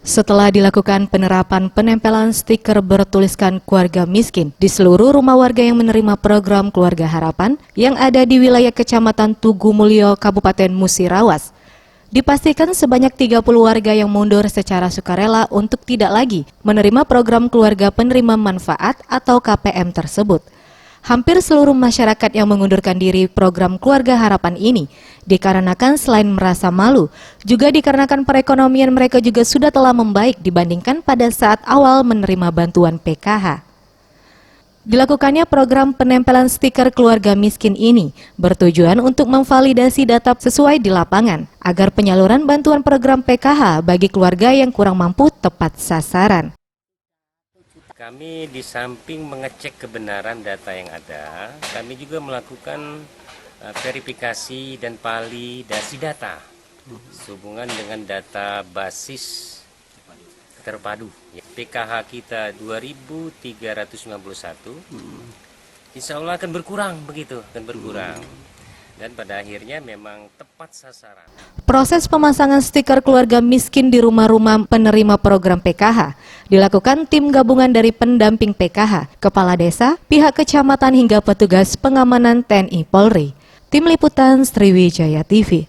Setelah dilakukan penerapan penempelan stiker bertuliskan keluarga miskin di seluruh rumah warga yang menerima program Keluarga Harapan yang ada di wilayah Kecamatan Tugu Mulyo, Kabupaten Musirawas, dipastikan sebanyak 30 warga yang mundur secara sukarela untuk tidak lagi menerima program Keluarga Penerima Manfaat atau KPM tersebut. Hampir seluruh masyarakat yang mengundurkan diri program Keluarga Harapan ini dikarenakan selain merasa malu, juga dikarenakan perekonomian mereka juga sudah telah membaik dibandingkan pada saat awal menerima bantuan PKH. Dilakukannya program penempelan stiker keluarga miskin ini bertujuan untuk memvalidasi data sesuai di lapangan agar penyaluran bantuan program PKH bagi keluarga yang kurang mampu tepat sasaran. Kami di samping mengecek kebenaran data yang ada, kami juga melakukan verifikasi dan validasi data sehubungan dengan data basis terpadu. PKH kita 2.391, insya Allah akan berkurang begitu, akan berkurang. Dan pada akhirnya memang tepat sasaran. Proses pemasangan stiker keluarga miskin di rumah-rumah penerima program PKH dilakukan tim gabungan dari pendamping PKH, kepala desa, pihak kecamatan hingga petugas pengamanan TNI Polri. Tim Liputan Sriwijaya TV.